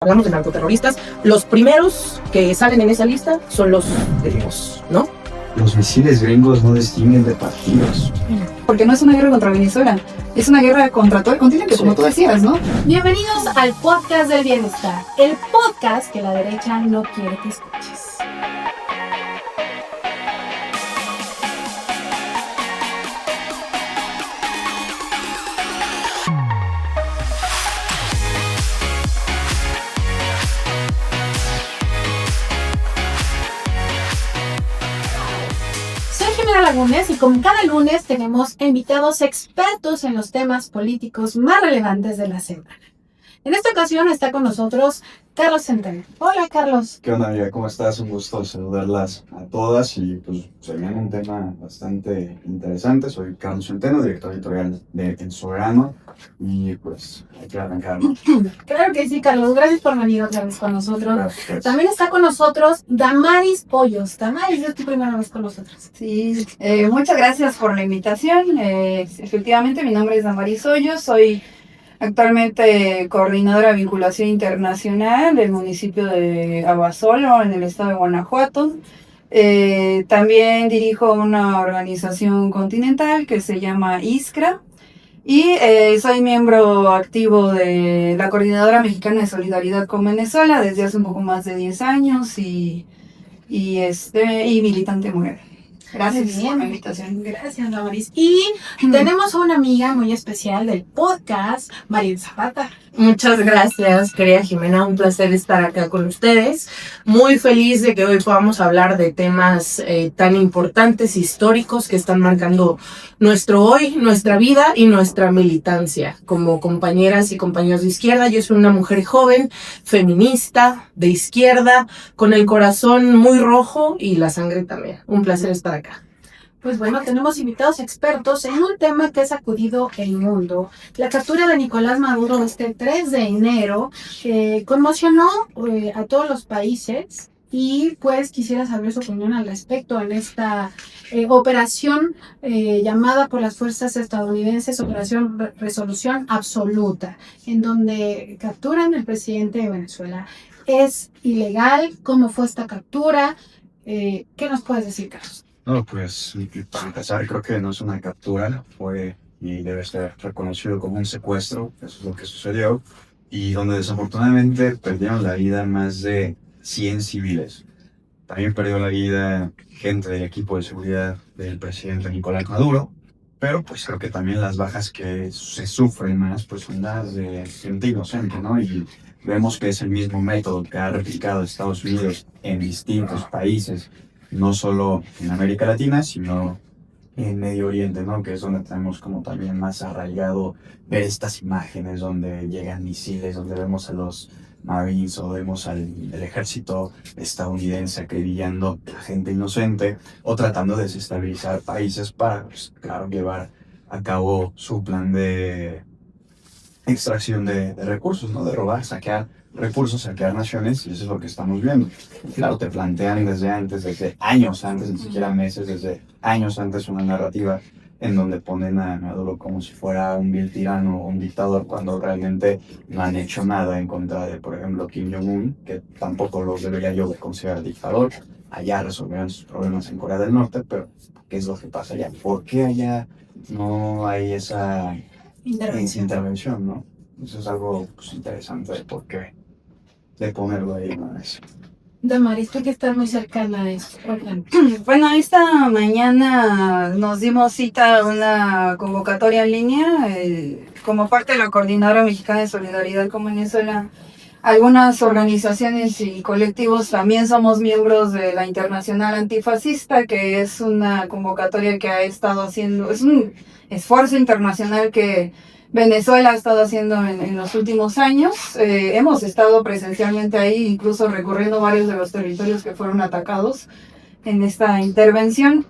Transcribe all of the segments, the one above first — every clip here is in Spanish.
hablamos de narcoterroristas, los primeros que salen en esa lista son los gringos, ¿no? Los misiles gringos no distinguen de partidos. Porque no es una guerra contra Venezuela, es una guerra contra todo el continente, como tú decías, ¿no? Bienvenidos al Podcast del Bienestar, el podcast que la derecha no quiere que escuches. Lagunes, y como cada lunes tenemos invitados expertos en los temas políticos más relevantes de la semana. En esta ocasión está con nosotros Carlos Centeno. Hola, Carlos. ¿Qué onda, amiga? ¿Cómo estás? Un gusto saludarlas a todas y pues se viene un tema bastante interesante. Soy Carlos Centeno, director editorial de El Soberano y pues hay que arrancar, ¿no? Claro que sí, Carlos. Gracias por venir otra vez con nosotros. Gracias. También está con nosotros Damaris Hoyos. Damaris, es tu primera vez con nosotros. Sí, muchas gracias por la invitación. Efectivamente, mi nombre es Damaris Hoyos, soy actualmente coordinadora de vinculación internacional del municipio de Abasolo, en el estado de Guanajuato. También dirijo una organización continental que se llama ISCRA y soy miembro activo de la Coordinadora Mexicana de Solidaridad con Venezuela desde hace un poco más de 10 años y militante mujer. Gracias por la invitación. Gracias, Damaris. Y tenemos a una amiga muy especial del podcast, Mariel Zapata. Muchas gracias, querida Jimena, un placer estar acá con ustedes. Muy feliz de que hoy podamos hablar de temas tan importantes, históricos, que están marcando nuestro hoy, nuestra vida y nuestra militancia. Como compañeras y compañeros de izquierda, yo soy una mujer joven, feminista, de izquierda, con el corazón muy rojo y la sangre también. Un placer estar acá. Pues bueno, tenemos invitados expertos en un tema que ha sacudido el mundo. La captura de Nicolás Maduro este 3 de enero conmocionó a todos los países y pues quisiera saber su opinión al respecto en esta operación llamada por las fuerzas estadounidenses Operación Resolución Absoluta, en donde capturan al presidente de Venezuela. ¿Es ilegal? ¿Cómo fue esta captura? ¿Qué nos puedes decir, Carlos? No, pues para empezar creo que no es una captura, fue y debe ser reconocido como un secuestro, eso es lo que sucedió, y donde desafortunadamente perdieron la vida más de 100 civiles. También perdió la vida gente del equipo de seguridad del presidente Nicolás Maduro, pero pues creo que también las bajas que se sufren más pues son las de gente inocente, ¿no? Y vemos que es el mismo método que ha replicado Estados Unidos en distintos países, no solo en América Latina, sino en Medio Oriente, ¿no? Que es donde tenemos como también más arraigado ver estas imágenes donde llegan misiles, donde vemos a los Marines o vemos al ejército estadounidense acribillando a gente inocente o tratando de desestabilizar países para, pues, claro, llevar a cabo su plan de extracción de recursos, ¿no? De robar, saquear recursos, saquear naciones, y eso es lo que estamos viendo. Claro, te plantean desde antes, desde años antes, ni siquiera meses, desde años antes una narrativa en donde ponen a Maduro como si fuera un vil tirano o un dictador, cuando realmente no han hecho nada en contra de, por ejemplo, Kim Jong-un, que tampoco lo debería yo considerar dictador. Allá resolvieron sus problemas en Corea del Norte, pero ¿qué es lo que pasa allá? ¿Por qué allá no hay esa intervención, ¿no? Eso es algo pues, interesante de por qué, de ponerlo ahí, ¿no? Eso. Damaris, tú que estás muy cercana a esto, por ejemplo. Bueno, esta mañana nos dimos cita a una convocatoria en línea como parte de la Coordinadora Mexicana de Solidaridad con Venezuela. Algunas organizaciones y colectivos también somos miembros de la Internacional Antifascista, que es una convocatoria que ha estado haciendo, es un esfuerzo internacional que Venezuela ha estado haciendo en los últimos años. Hemos estado presencialmente ahí, incluso recorriendo varios de los territorios que fueron atacados en esta intervención.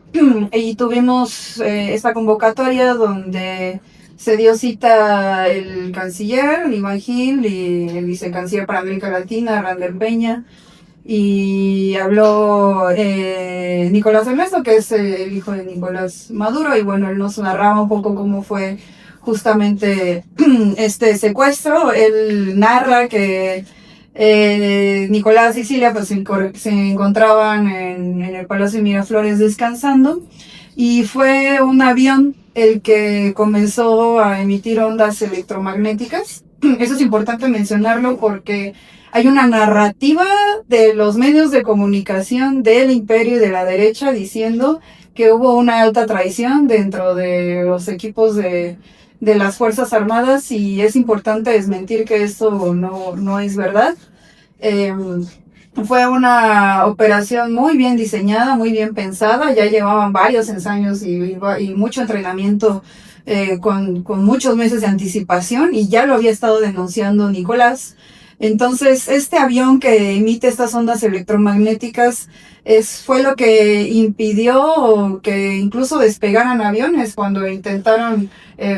Y tuvimos esta convocatoria donde se dio cita el canciller Iván Gil y el vicecanciller para América Latina, Randall Peña, y habló Nicolás Ernesto, que es el hijo de Nicolás Maduro, y bueno, él nos narraba un poco cómo fue justamente este secuestro. Él narra que Nicolás y Cilia pues se encontraban en el Palacio de Miraflores descansando, y fue un avión el que comenzó a emitir ondas electromagnéticas. Eso es importante mencionarlo porque hay una narrativa de los medios de comunicación del imperio y de la derecha diciendo que hubo una alta traición dentro de los equipos de las Fuerzas Armadas, y es importante desmentir que esto no es verdad. Fue una operación muy bien diseñada, muy bien pensada, ya llevaban varios ensayos y mucho entrenamiento, con muchos meses de anticipación, y ya lo había estado denunciando Nicolás. Entonces, este avión que emite estas ondas electromagnéticas fue lo que impidió que incluso despegaran aviones cuando intentaron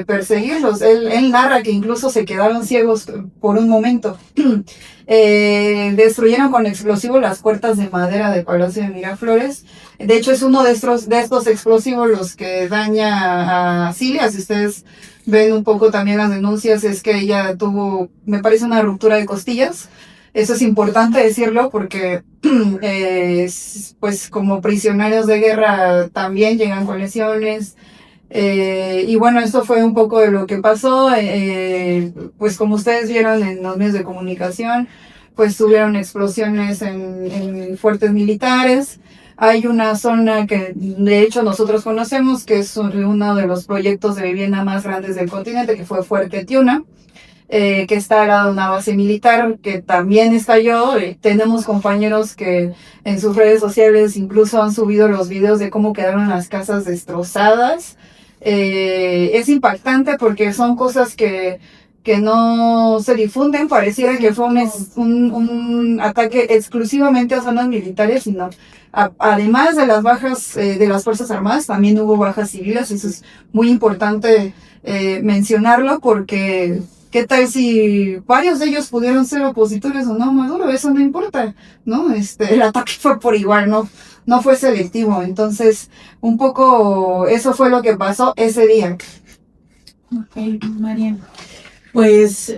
perseguirlos. Él narra que incluso se quedaron ciegos por un momento. Destruyeron con explosivos las puertas de madera del Palacio de Miraflores. De hecho, es uno de estos explosivos los que daña a Cilia. Si ustedes ven un poco también las denuncias, es que ella tuvo, me parece, una ruptura de costillas. Eso es importante decirlo porque, pues, como prisioneros de guerra también llegan con lesiones. Y bueno, esto fue un poco de lo que pasó. Pues como ustedes vieron en los medios de comunicación, pues tuvieron explosiones en fuertes militares. Hay una zona que de hecho nosotros conocemos, que es uno de los proyectos de vivienda más grandes del continente, que fue Fuerte Tiuna, que está al lado de una base militar que también estalló. Tenemos compañeros que en sus redes sociales incluso han subido los videos de cómo quedaron las casas destrozadas. Es impactante porque son cosas que no se difunden. Pareciera que fue un ataque exclusivamente a zonas militares, sino además de las bajas de las Fuerzas Armadas, también hubo bajas civiles. Eso es muy importante mencionarlo, porque ¿qué tal si varios de ellos pudieron ser opositores o no a Maduro? Eso no importa, ¿no? El ataque fue por igual, no fue selectivo. Entonces, un poco eso fue lo que pasó ese día. Ok, Mariana. Pues,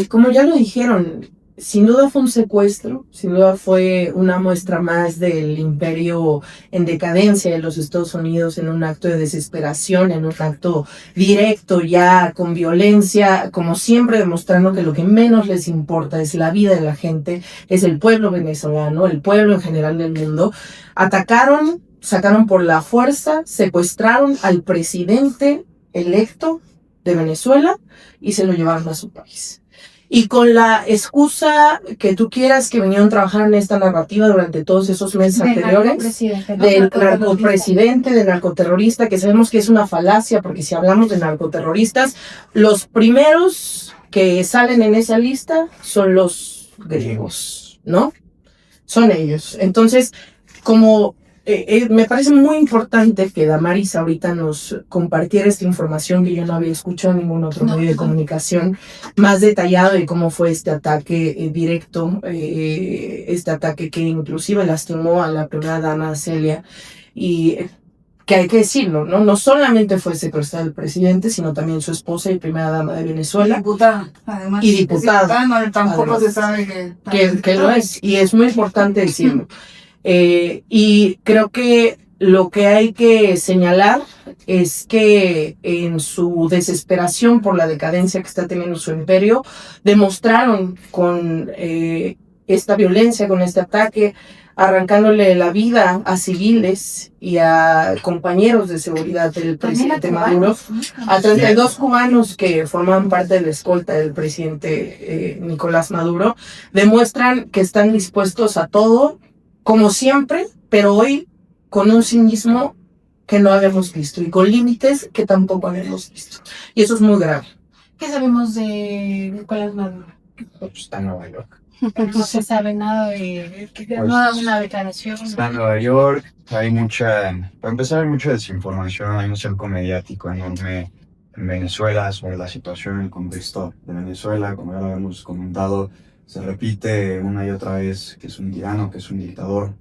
como ya lo dijeron, sin duda fue un secuestro, sin duda fue una muestra más del imperio en decadencia de los Estados Unidos, en un acto de desesperación, en un acto directo ya con violencia, como siempre demostrando que lo que menos les importa es la vida de la gente, es el pueblo venezolano, el pueblo en general del mundo. Atacaron, sacaron por la fuerza, secuestraron al presidente electo de Venezuela y se lo llevaron a su país. Y con la excusa que tú quieras, que vinieron a trabajar en esta narrativa durante todos esos meses anteriores, del narcopresidente, del narcoterrorista, que sabemos que es una falacia, porque si hablamos de narcoterroristas, los primeros que salen en esa lista son los griegos, ¿no? Son ellos. Entonces, como me parece muy importante que Damaris ahorita nos compartiera esta información que yo no había escuchado en ningún otro medio de comunicación, más detallado de cómo fue este ataque directo, este ataque que inclusive lastimó a la primera dama Celia, y que hay que decirlo, ¿no? No solamente fue secuestrado el presidente, sino también su esposa y primera dama de Venezuela. Diputada, además. Y diputada. No, tampoco además, se sabe que lo es, y es muy importante decirlo. Y creo que lo que hay que señalar es que en su desesperación por la decadencia que está teniendo su imperio, demostraron con esta violencia, con este ataque, arrancándole la vida a civiles y a compañeros de seguridad del presidente Maduro, a 32 cubanos que formaban parte de la escolta del presidente Nicolás Maduro, demuestran que están dispuestos a todo, como siempre, pero hoy con un cinismo que no habíamos visto y con límites que tampoco habíamos visto. Y eso es muy grave. ¿Qué sabemos de Nicolás Maduro? Pues está en Nueva York. No se sabe nada de que Pues, no da una declaración. Está en Nueva York, hay para empezar, hay mucha desinformación, hay un cerco mediático enorme en Venezuela sobre la situación, el contexto de Venezuela, como ya lo hemos comentado. Se repite una y otra vez que es un tirano, que es un dictador,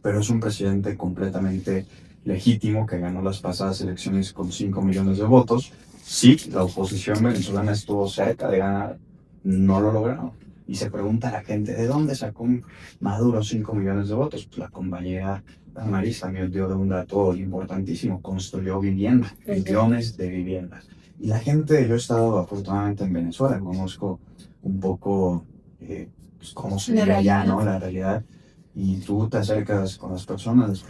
pero es un presidente completamente legítimo que ganó las pasadas elecciones con 5 millones de votos. Sí, la oposición venezolana estuvo cerca de ganar, no lo lograron. y se pregunta a la gente, ¿de dónde sacó Maduro 5 millones de votos? Pues la compañera Damaris también dio de un dato importantísimo, construyó viviendas, millones de viviendas. Y la gente, yo he estado afortunadamente en Venezuela, conozco un poco pues, cómo se vive allá, ¿no? La realidad. Y tú te acercas con las personas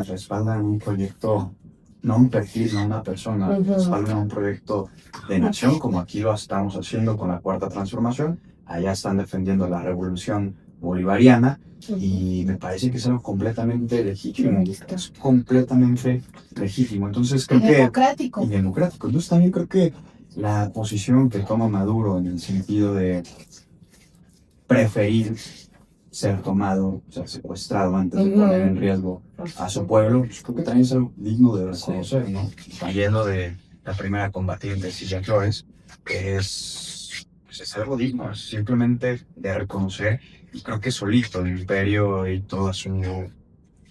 respaldan un proyecto, no un perfil, no una persona, respaldan un proyecto de nación, como aquí lo estamos haciendo con la Cuarta Transformación. Allá están defendiendo la revolución bolivariana y me parece que es algo completamente legítimo, es completamente legítimo. Entonces creo democrático. Y democrático. Entonces también creo que la posición que toma Maduro en el sentido de preferir ser tomado, ser secuestrado antes de poner en riesgo a su pueblo, pues creo que también es algo digno de reconocer, ¿no? Saliendo de la primera combatiente, Cilia Flores, que pues es algo digno, es simplemente de reconocer, y creo que solito el imperio y toda su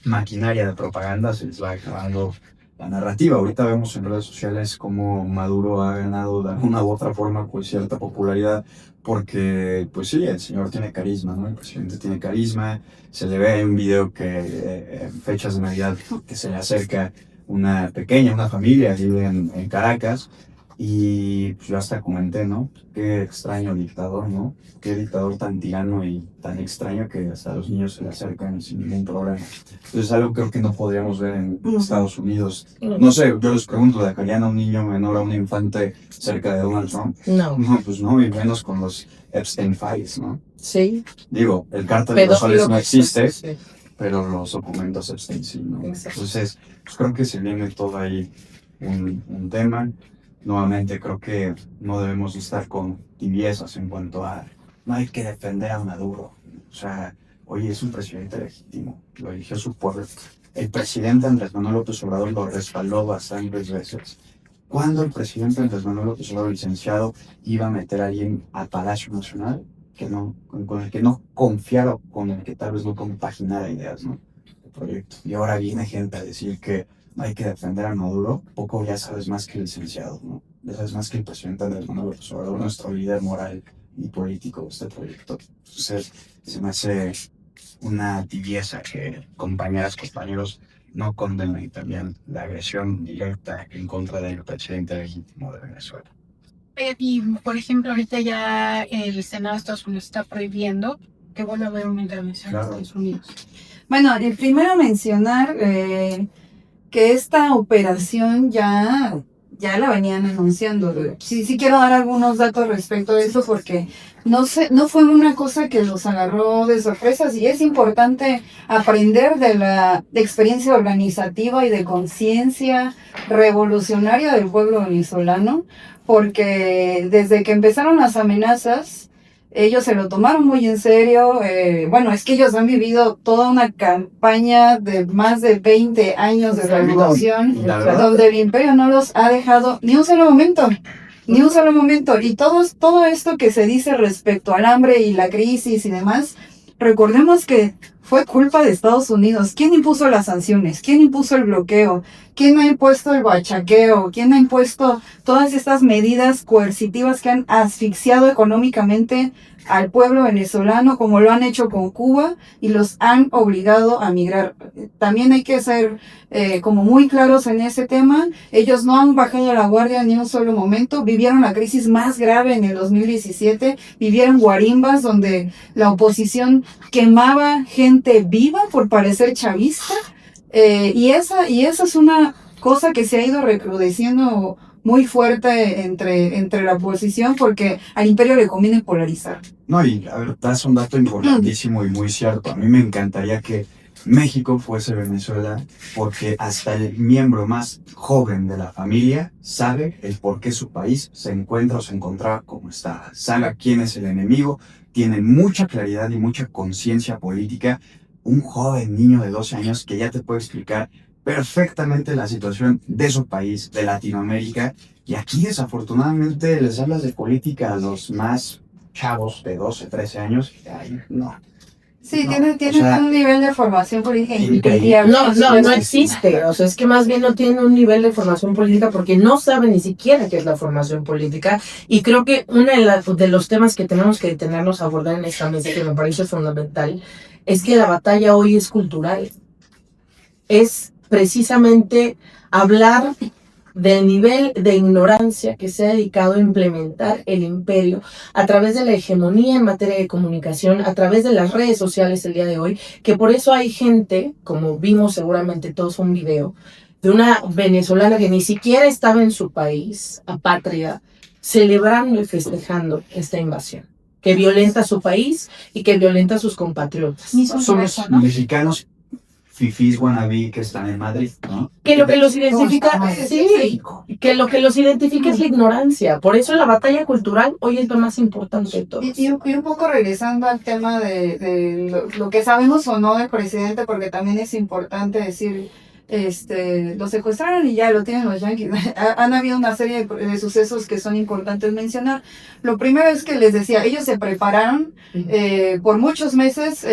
maquinaria de propaganda se les va acabando la narrativa. Ahorita vemos en redes sociales cómo Maduro ha ganado de alguna u otra forma pues cierta popularidad porque pues sí, el señor tiene carisma, ¿no? El presidente tiene carisma, se le ve en un video que en fechas de Navidad que se le acerca una familia, vive en Caracas. Y pues yo hasta comenté, ¿no? Qué extraño dictador, ¿no? Qué dictador tan tirano y tan extraño que hasta los niños se le acercan sin ningún problema. Entonces algo creo que no podríamos ver en Estados Unidos. No sé, yo les pregunto, ¿dejarían a un niño menor, a un infante cerca de Donald Trump? No. No, pues no, y menos con los Epstein Files, ¿no? Sí. Digo, el cártel de los soles no existe, sí, pero los documentos Epstein sí, ¿no? Exacto. Entonces, pues creo que se viene todo ahí un tema. Nuevamente creo que no debemos estar con tibiezas en cuanto a no hay que defender a Maduro. O sea, oye, es un presidente legítimo, lo eligió su pueblo. El presidente Andrés Manuel López Obrador lo respaldó bastantes veces. ¿Cuándo el presidente Andrés Manuel López Obrador, licenciado, iba a meter a alguien a Palacio Nacional que no, con el que no confiara o con el que tal vez no compaginara ideas, ¿no? El proyecto. Y ahora viene gente a decir que hay que defender a Maduro, poco ya sabes más que el licenciado, ¿no? Ya sabes más que el presidente Andrés Manuel López Obrador, nuestro líder moral y político de este proyecto. Entonces, se me hace una tibieza que compañeros no condenen también la agresión directa en contra del presidente legítimo de Venezuela. Y, por ejemplo, ahorita ya el Senado de Estados Unidos está prohibiendo que vuelva a haber una intervención en Estados Unidos. Bueno, primero mencionar que esta operación ya la venían anunciando. Sí quiero dar algunos datos respecto a eso porque no fue una cosa que los agarró de sorpresas y es importante aprender de la experiencia organizativa y de conciencia revolucionaria del pueblo venezolano, porque desde que empezaron las amenazas, ellos se lo tomaron muy en serio. Bueno, es que ellos han vivido toda una campaña de más de 20 años de revolución, donde el imperio no los ha dejado ni un solo momento. Ni un solo momento. Y todo esto que se dice respecto al hambre y la crisis y demás, recordemos que fue culpa de Estados Unidos. ¿Quién impuso las sanciones? ¿Quién impuso el bloqueo? ¿Quién ha impuesto el bachaqueo? ¿Quién ha impuesto todas estas medidas coercitivas que han asfixiado económicamente al pueblo venezolano, como lo han hecho con Cuba, y los han obligado a migrar? También hay que ser como muy claros en ese tema. Ellos no han bajado la guardia ni un solo momento. Vivieron la crisis más grave en el 2017. Vivieron guarimbas donde la oposición quemaba gente viva por parecer chavista. Y esa es una cosa que se ha ido recrudeciendo muy fuerte entre la oposición, porque al imperio le conviene polarizar. No, y la verdad es un dato importantísimo y muy cierto. A mí me encantaría que México fuese Venezuela, porque hasta el miembro más joven de la familia sabe el por qué su país se encuentra o se encontraba como está. Sabe quién es el enemigo, tiene mucha claridad y mucha conciencia política. Un joven niño de 12 años que ya te puede explicar perfectamente la situación de su país, de Latinoamérica. Y aquí desafortunadamente les hablas de política a los más chavos de 12, 13 años. Ay, no. Sí, No, tiene o sea, un nivel de formación política increíble. No existe. O sea, es que más bien no tiene un nivel de formación política porque no sabe ni siquiera qué es la formación política. Y creo que uno de los temas que tenemos que detenernos a abordar en esta mesa, que me parece fundamental, es que la batalla hoy es cultural. Es precisamente hablar del nivel de ignorancia que se ha dedicado a implementar el imperio a través de la hegemonía en materia de comunicación, a través de las redes sociales el día de hoy, que por eso hay gente, como vimos seguramente todos un video, de una venezolana que ni siquiera estaba en su país, apátrida, celebrando y festejando esta invasión, que violenta su país y que violenta a sus compatriotas. Somos mexicanos fifís wannabe que están en Madrid, ¿no? Que lo que los identifica, sí, que lo que los identifica es la ignorancia. Por eso la batalla cultural hoy es lo más importante de todo. Y un poco regresando al tema de lo que sabemos o no del presidente, porque también es importante decir, lo secuestraron y ya lo tienen los yanquis. Han habido una serie de sucesos que son importantes mencionar. Lo primero es que les decía, ellos se prepararon por muchos meses.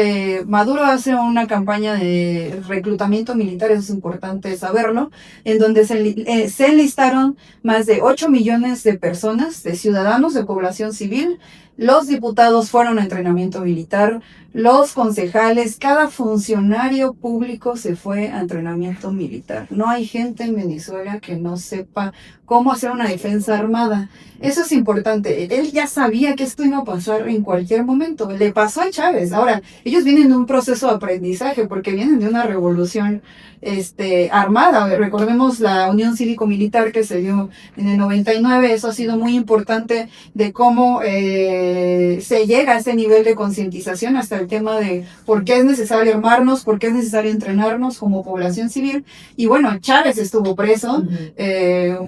Maduro hace una campaña de reclutamiento militar, eso es importante saberlo, en donde se enlistaron más de 8 millones de personas, de ciudadanos, de población civil. Los diputados fueron a entrenamiento militar, los concejales, cada funcionario público se fue a entrenamiento militar. No hay gente en Venezuela que no sepa cómo hacer una defensa armada. Eso es importante. Él ya sabía que esto iba a pasar en cualquier momento. Le pasó a Chávez. Ahora, ellos vienen de un proceso de aprendizaje porque vienen de una revolución armada. Recordemos la Unión Cívico-Militar que se dio en el 99. Eso ha sido muy importante de cómo se llega a ese nivel de concientización hasta el tema de por qué es necesario armarnos, por qué es necesario entrenarnos como población civil. Y bueno, Chávez estuvo preso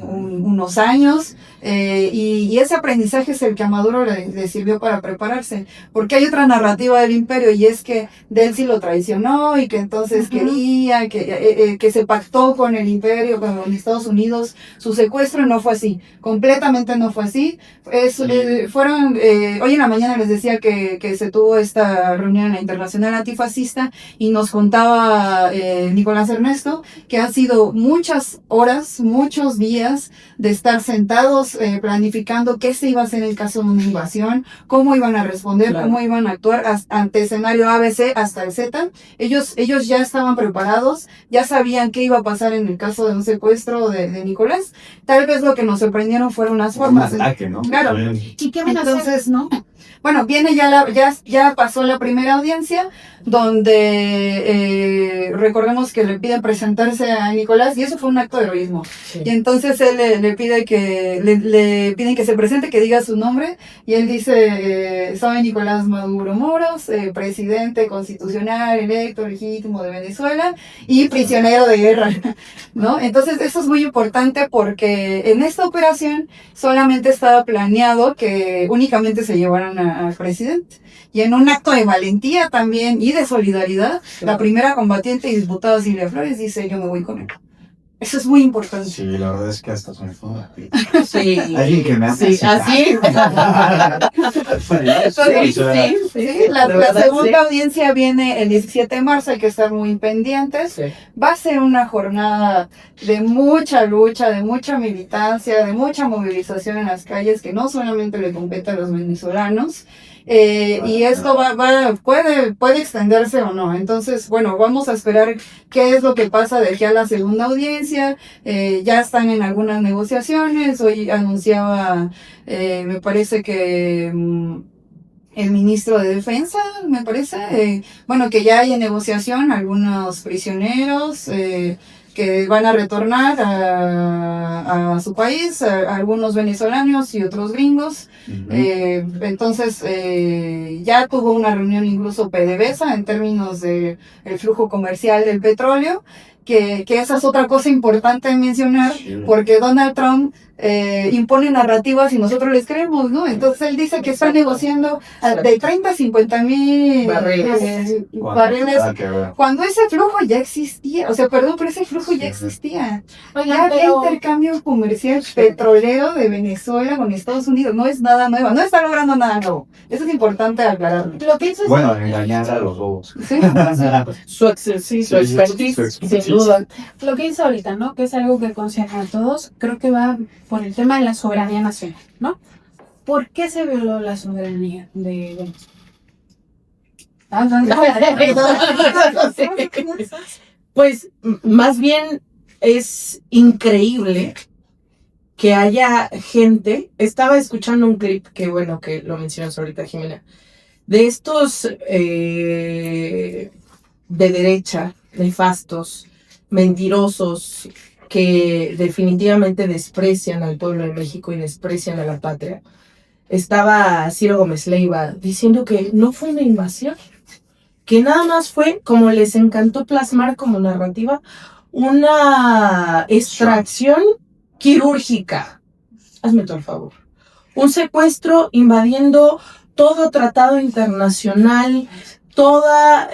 unos años y ese aprendizaje es el que a Maduro le sirvió para prepararse. Porque hay otra narrativa del imperio y es que Delcy lo traicionó y que entonces quería que se pactó con el imperio, con Estados Unidos, su secuestro. No fue así, completamente no fue así. Hoy en la mañana les decía que se tuvo esta reunión en la Internacional Antifascista y nos contaba Nicolás Ernesto que han sido muchas horas, muchos días de estar sentados planificando qué se iba a hacer en el caso de una invasión, cómo iban a responder, claro, cómo iban a actuar ante escenario ABC hasta el Z. Ellos ya estaban preparados, ya sabían qué iba a pasar en el caso de un secuestro de Nicolás. Tal vez lo que nos sorprendieron fueron las formas. Un ataque, ¿no? Claro. ¿Y qué van a hacer, no? Bueno, viene ya pasó la primera audiencia, donde recordemos que le piden presentarse a Nicolás, y eso fue un acto de heroísmo. Sí. Y entonces él le piden que se presente, que diga su nombre, y él dice, soy Nicolás Maduro Moros, presidente constitucional, electo, legítimo de Venezuela, y prisionero de guerra, ¿no? Entonces eso es muy importante porque en esta operación solamente estaba planeado que únicamente se llevaran al presidente. Y en un acto de valentía también y de solidaridad, sí, la primera combatiente y diputada Silvia Flores dice, yo me voy con él. Eso es muy importante. Sí, la verdad es que hasta se me fue la piel. Sí. Alguien que me hace sí, así. La segunda audiencia viene el 17 de marzo, hay que estar muy pendientes. Sí. Va a ser una jornada de mucha lucha, de mucha militancia, de mucha movilización en las calles, que no solamente le compete a los venezolanos. Y esto puede extenderse o no. Entonces, bueno, vamos a esperar qué es lo que pasa de aquí a la segunda audiencia. Ya están en algunas negociaciones. Hoy anunciaba, me parece que el ministro de Defensa, me parece, bueno, que ya hay en negociación algunos prisioneros que van a retornar a su país, algunos venezolanos y otros gringos. Entonces, ya tuvo una reunión incluso PDVSA en términos de el flujo comercial del petróleo, que esa es otra cosa importante de mencionar, porque Donald Trump impone narrativas y nosotros les creemos, ¿no? Entonces él dice que está negociando de 30 a 50 mil barriles, cuando ese flujo ya existía, o sea, perdón, pero ese flujo ya existía. Oigan, Ya había pero intercambio comercial petrolero de Venezuela con Estados Unidos, no es nada nuevo, no está logrando nada nuevo. Eso es importante aclararlo. lo que dices, Bueno, engañar a los bobos. ¿Sí? Su expertise, sin duda. lo que dice ahorita, ¿no? Que es algo que concierne a todos, creo que va por el tema de la soberanía nacional, ¿no? ¿Por qué se violó la soberanía de Venezuela? Pues más bien es increíble que haya gente. Estaba escuchando un clip, que bueno que lo mencionas ahorita, Jimena, de estos de derecha, nefastos, mentirosos, que definitivamente desprecian al pueblo de México y desprecian a la patria. Estaba Ciro Gómez Leiva diciendo que no fue una invasión, que nada más fue, como les encantó plasmar como narrativa, una extracción quirúrgica. Hazme todo el favor. Un secuestro invadiendo todo tratado internacional, toda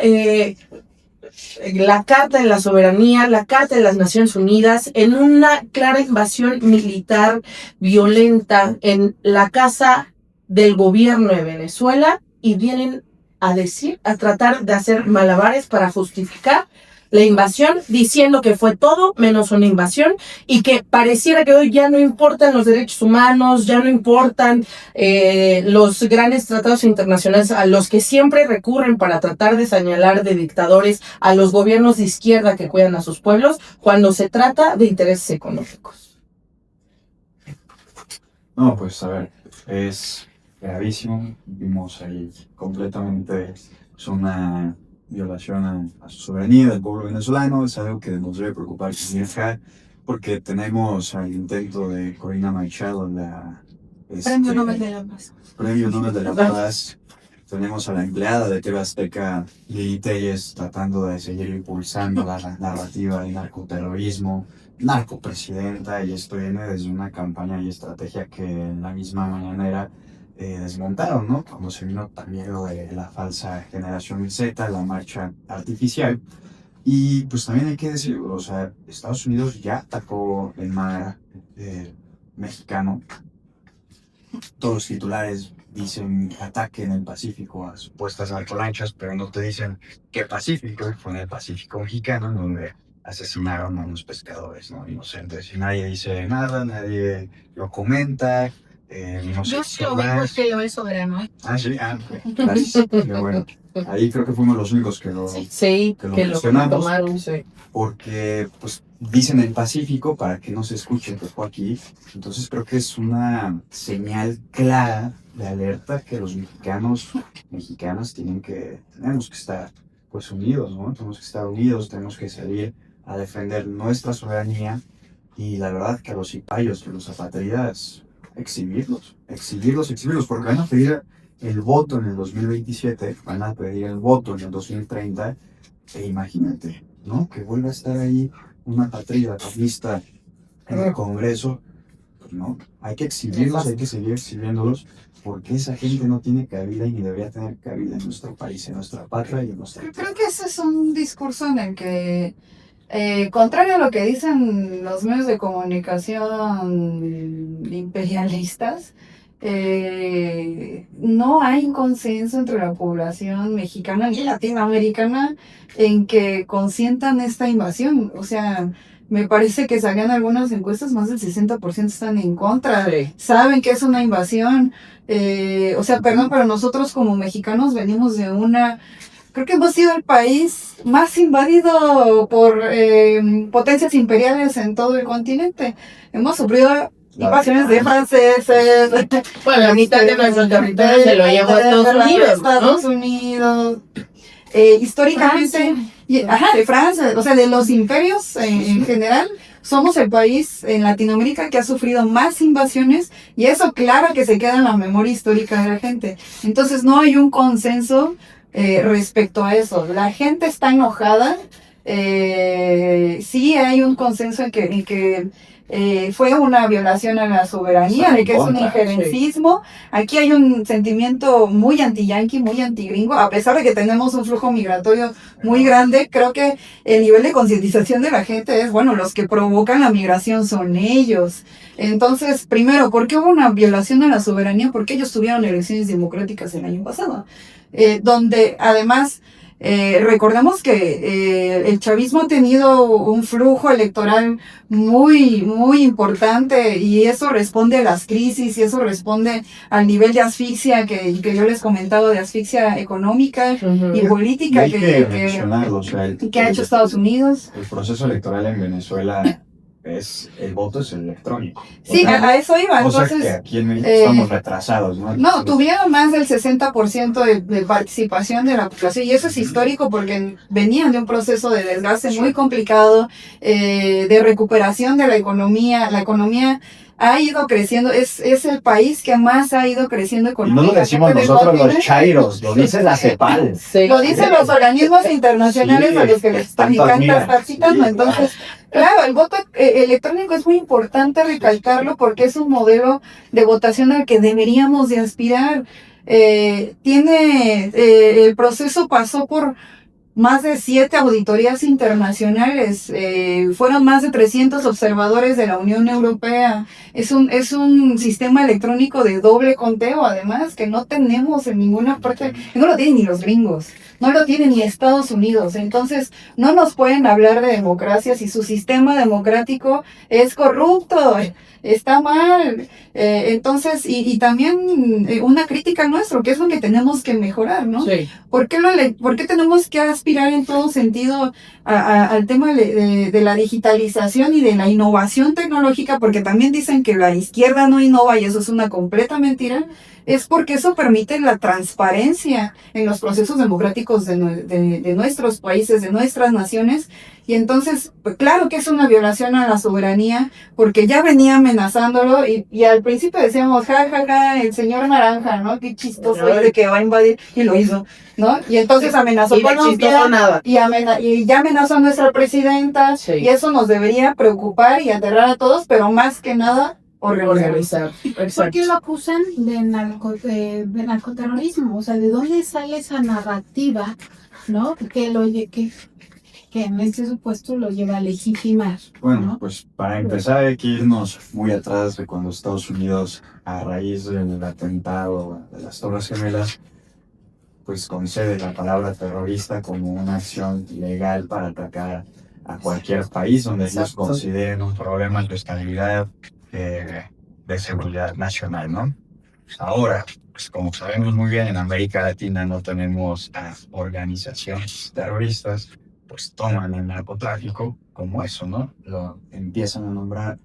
la Carta de la Soberanía, la Carta de las Naciones Unidas, en una clara invasión militar violenta en la casa del gobierno de Venezuela, y vienen a decir, a tratar de hacer malabares para justificar la invasión, diciendo que fue todo menos una invasión, y que pareciera que hoy ya no importan los derechos humanos, ya no importan los grandes tratados internacionales a los que siempre recurren para tratar de señalar de dictadores a los gobiernos de izquierda que cuidan a sus pueblos, cuando se trata de intereses económicos. No, pues a ver, es gravísimo. Vimos ahí completamente, es una violación a su soberanía del pueblo venezolano. Es algo que nos debe preocupar porque tenemos al intento de Corina Machado, Premio Nobel de la Paz. Premio Nobel de la Paz. Tenemos a la empleada de TV Azteca, Lili Telles, tratando de seguir impulsando la narrativa del narcoterrorismo, narcopresidenta, y esto viene desde una campaña y estrategia que en la misma mañanera desmontaron, ¿no? Cuando se vino también lo de la falsa generación Z, la marcha artificial. Y pues también hay que decir, o sea, Estados Unidos ya atacó el mar mexicano. Todos los titulares dicen ataque en el Pacífico a supuestas narcolanchas, pero no te dicen qué Pacífico. Fue en el Pacífico mexicano, en donde asesinaron a unos pescadores, ¿no? Inocentes. Y nadie dice nada, nadie lo comenta. No sé. Yo sí lo veo, es que yo es soberano. Ah, sí, gracias. Pero bueno, ahí creo que fuimos los únicos que lo, Sí, que lo que lo mencionamos. tomaron, sí. Porque pues dicen el Pacífico para que no se escuche que fue aquí. Entonces creo que es una señal clara de alerta que los mexicanas tenemos que estar pues unidos, ¿no? Tenemos que estar unidos, tenemos que salir a defender nuestra soberanía, y la verdad que a los cipayos, que los apátridas, exhibirlos, porque van a pedir el voto en el 2027, van a pedir el voto en el 2030, e imagínate, ¿no? Que vuelva a estar ahí una apátrida lista en el Congreso. Pues no, hay que exhibirlos, hay que seguir exhibiéndolos, porque esa gente no tiene cabida y ni debería tener cabida en nuestro país, en nuestra patria y en nuestra tierra. Creo que ese es un discurso en el que, contrario a lo que dicen los medios de comunicación imperialistas, no hay un consenso entre la población mexicana ni latinoamericana en que consientan esta invasión. O sea, me parece que salían algunas encuestas, más del 60% están en contra, Sí. saben que es una invasión. O sea, perdón, pero nosotros como mexicanos venimos de creo que hemos sido el país más invadido por potencias imperiales en todo el continente. Hemos sufrido invasiones de franceses. Bueno, la mitad de nuestro territorio se lo llevó a Estados Unidos, ¿no? Históricamente, de Francia, o sea, de los imperios en general, somos el país en Latinoamérica que ha sufrido más invasiones, y eso claro que se queda en la memoria histórica de la gente. Entonces no hay un consenso respecto a eso. La gente está enojada. Sí hay un consenso en que fue una violación a la soberanía, de que es un injerencismo. Aquí hay un sentimiento muy anti-yanqui, muy anti-gringo, a pesar de que tenemos un flujo migratorio muy grande. Creo que el nivel de concientización de la gente es, bueno, los que provocan la migración son ellos. Entonces, primero, ¿por qué hubo una violación a la soberanía? Porque ellos tuvieron elecciones democráticas el año pasado, donde además recordemos que el chavismo ha tenido un flujo electoral muy, muy importante, y eso responde a las crisis, y eso responde al nivel de asfixia que yo les comentaba, de asfixia económica y política que ha hecho Estados Unidos. El proceso electoral en Venezuela el voto es electrónico. Sí, a eso iba. Entonces, que aquí en México estamos retrasados, ¿no? No, tuvieron más del 60% de participación de la población, y eso es histórico porque venían de un proceso de desgaste muy complicado, de recuperación de la economía. La economía ha ido creciendo, es el país que más ha ido creciendo económicamente. No lo decimos nosotros los chairos, lo dice la CEPAL. Sí. Lo dicen los organismos internacionales a los que les encanta estar citando. Entonces, claro, el voto electrónico es muy importante recalcarlo porque es un modelo de votación al que deberíamos de aspirar. El proceso pasó por más de 7 auditorías internacionales, fueron más de 300 observadores de la Unión Europea. Es un sistema electrónico de doble conteo, además, que no tenemos en ninguna parte, no lo tienen ni los gringos, no lo tienen ni Estados Unidos. Entonces, no nos pueden hablar de democracia si su sistema democrático es corrupto, está mal. Entonces, y también una crítica al nuestro, que es lo que tenemos que mejorar, ¿no? Sí. ¿Por qué tenemos que aspirar en todo sentido al tema de la digitalización y de la innovación tecnológica? Porque también dicen que la izquierda no innova, y eso es una completa mentira. Es porque eso permite la transparencia en los procesos democráticos de nuestros países, de nuestras naciones. Y entonces, pues claro que es una violación a la soberanía, porque ya venía amenazándolo, y al principio decíamos, el señor Naranja, ¿no? Qué chistoso es de que va a invadir, y lo hizo, ¿no? Y entonces amenazó y Colombia, nada. y ya amenazó a nuestra presidenta, sí. Y eso nos debería preocupar y aterrar a todos, pero más que nada, organizar. ¿Por qué lo acusan de narcoterrorismo? O sea, ¿de dónde sale esa narrativa, no? Que en este supuesto lo lleva a legitimar. Bueno, ¿no? pues para empezar hay que irnos muy atrás de cuando Estados Unidos, a raíz del atentado de las Torres Gemelas, pues concede la palabra terrorista como una acción legal para atacar a cualquier país donde ellos consideren un problema de estabilidad, de seguridad nacional, ¿no? Ahora, pues como sabemos muy bien, en América Latina no tenemos organizaciones terroristas, pues toman el narcotráfico como eso, ¿no? Lo empiezan a nombrar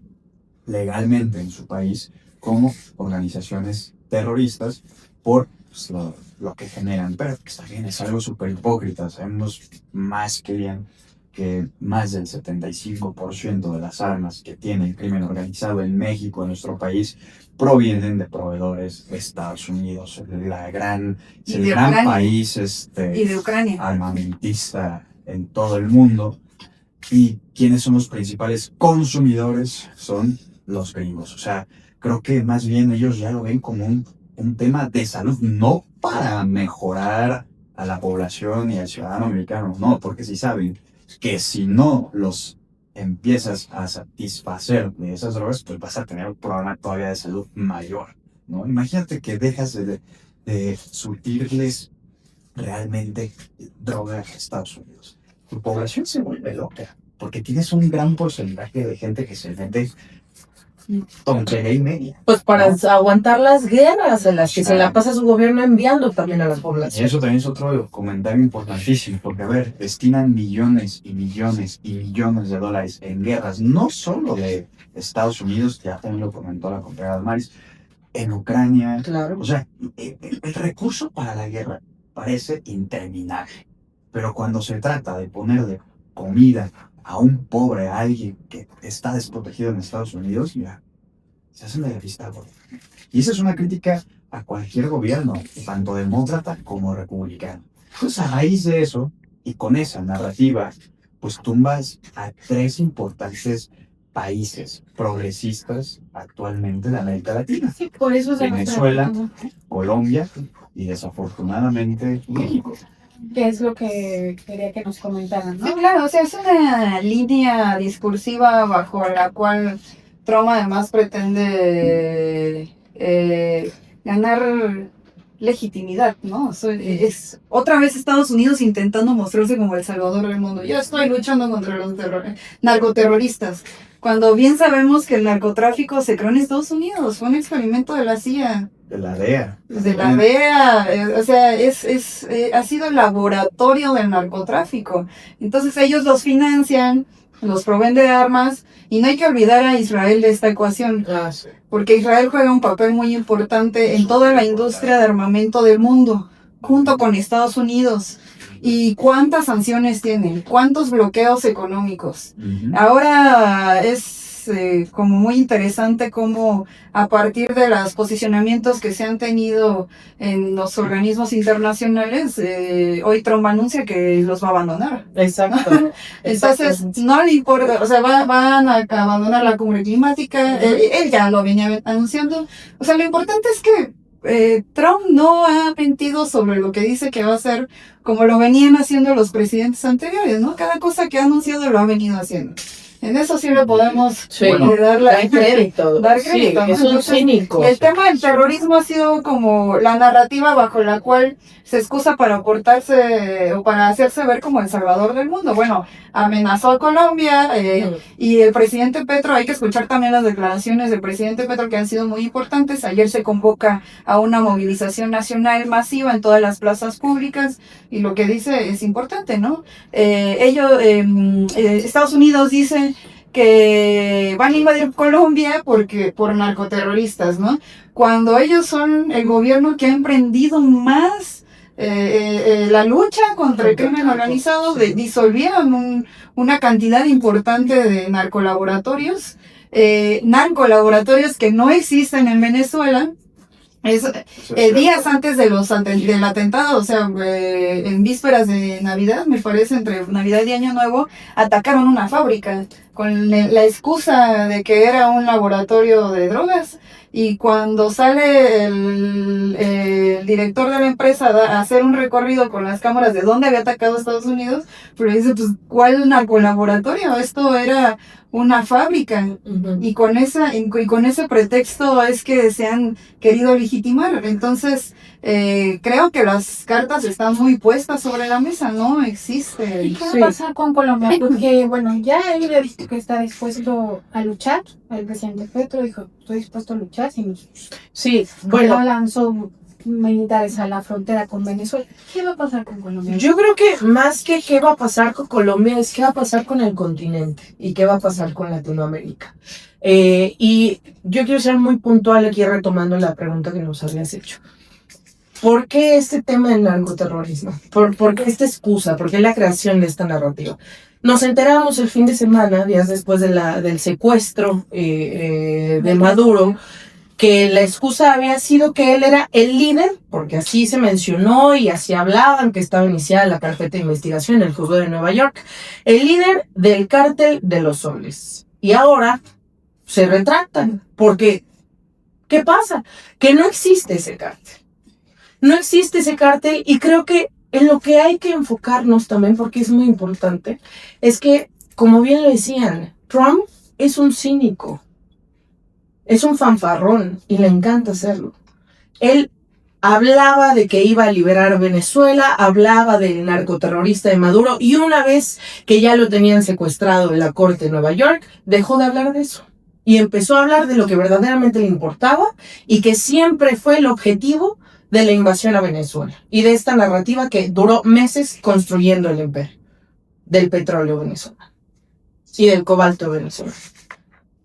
legalmente en su país como organizaciones terroristas por pues, lo que generan. Pero pues, también es algo súper hipócrita. Sabemos más que bien que más del 75% de las armas que tiene el crimen organizado en México, en nuestro país, provienen de proveedores de Estados Unidos, el gran país y de Ucrania, armamentista en todo el mundo. Y quienes son los principales consumidores son los gringos. O sea, creo que más bien ellos ya lo ven como un tema de salud, no para mejorar a la población y al ciudadano americano, no, porque sí saben que si no los empiezas a satisfacer de esas drogas, pues vas a tener un problema todavía de salud mayor, ¿no? Imagínate que dejas de surtirles realmente droga a Estados Unidos. Tu población se vuelve loca, porque tienes un gran porcentaje de gente que se mete tontería y media. Pues para aguantar las guerras en las que se la pasa su gobierno enviando también a las poblaciones. Y eso también es otro comentario importantísimo, porque a ver, destinan millones y millones y millones de dólares en guerras, no solo de Estados Unidos, ya también lo comentó la compañera Damaris, en Ucrania. Claro. O sea, el recurso para la guerra parece interminable, pero cuando se trata de ponerle comida a un pobre, a alguien que está desprotegido en Estados Unidos, mira, se hacen de la vista gorda. Y esa es una crítica a cualquier gobierno, tanto demócrata como republicano. Pues a raíz de eso, y con esa narrativa, pues tumbas a 3 importantes países progresistas actualmente de América Latina. Sí, por eso se nos Venezuela, preguntó, Colombia y desafortunadamente México. ¿qué es lo que quería que nos comentaran, Sí, no? claro, o sea, es una línea discursiva bajo la cual Trump además pretende ganar legitimidad, ¿no? O sea, es otra vez Estados Unidos intentando mostrarse como el salvador del mundo. Yo estoy luchando contra los narcoterroristas, cuando bien sabemos que el narcotráfico se creó en Estados Unidos, fue un experimento de la CIA. De la DEA. De la DEA, o sea, ha sido el laboratorio del narcotráfico. Entonces ellos los financian, los proveen de armas, y no hay que olvidar a Israel de esta ecuación, Sí. porque Israel juega un papel muy importante en toda la industria de armamento del mundo, junto con Estados Unidos. ¿Y cuántas sanciones tienen? ¿Cuántos bloqueos económicos? Ahora es como muy interesante cómo a partir de los posicionamientos que se han tenido en los organismos internacionales, hoy Trump anuncia que los va a abandonar. Exacto. Entonces, no le importa, o sea, van a abandonar la cumbre climática, él ya lo venía anunciando. O sea, lo importante es que Trump no ha mentido sobre lo que dice que va a hacer, como lo venían haciendo los presidentes anteriores, ¿no? Cada cosa que ha anunciado lo ha venido haciendo. En eso sí le podemos dar crédito. Dar crédito, Sí, ¿no? es un Entonces, cínico. el tema del terrorismo ha sido como la narrativa bajo la cual se excusa para portarse o para hacerse ver como el salvador del mundo. Bueno, amenazó a Colombia y el presidente Petro, hay que escuchar también las declaraciones del presidente Petro que han sido muy importantes. Ayer se convoca a una movilización nacional masiva en todas las plazas públicas y lo que dice es importante, ¿no? Estados Unidos dice que van a invadir Colombia por narcoterroristas, ¿no? Cuando ellos son el gobierno que ha emprendido más la lucha contra el crimen organizado, disolvieron una cantidad importante de narcolaboratorios que no existen en Venezuela. Días antes del atentado, o sea, en vísperas de Navidad, me parece, entre Navidad y Año Nuevo, atacaron una fábrica con la excusa de que era un laboratorio de drogas. Y cuando sale el director de la empresa a hacer un recorrido con las cámaras de dónde había atacado Estados Unidos, pero dice, pues, ¿cuál narcolaboratorio? Esto era una fábrica. Y con ese pretexto es que se han querido legitimar. Entonces, creo que las cartas están muy puestas sobre la mesa, no existe. ¿Y qué va a pasar con Colombia? Porque, bueno, ya él ha dicho que está dispuesto a luchar. El presidente Petro dijo, estoy dispuesto a luchar. Sí, bueno. Lanzó militares a la frontera con Venezuela. ¿Qué va a pasar con Colombia? Yo creo que más que qué va a pasar con Colombia es qué va a pasar con el continente y qué va a pasar con Latinoamérica. Y yo quiero ser muy puntual aquí retomando la pregunta que nos habías hecho. ¿Por qué este tema del narcoterrorismo? ¿Por qué esta excusa? ¿Por qué la creación de esta narrativa? Nos enteramos el fin de semana, días después del secuestro de Maduro, que la excusa había sido que él era el líder, porque así se mencionó y así hablaban, que estaba iniciada la carpeta de investigación en el juzgado de Nueva York, el líder del cártel de los soles. Y ahora se retractan, porque ¿qué pasa? Que no existe ese cártel. No existe ese cártel y creo que en lo que hay que enfocarnos también, porque es muy importante, es que, como bien lo decían, Trump es un cínico. Es un fanfarrón y le encanta hacerlo. Él hablaba de que iba a liberar Venezuela, hablaba del narcoterrorista de Maduro y una vez que ya lo tenían secuestrado en la corte de Nueva York, dejó de hablar de eso y empezó a hablar de lo que verdaderamente le importaba y que siempre fue el objetivo de la invasión a Venezuela y de esta narrativa que duró meses construyendo el imperio del petróleo venezolano y del cobalto venezolano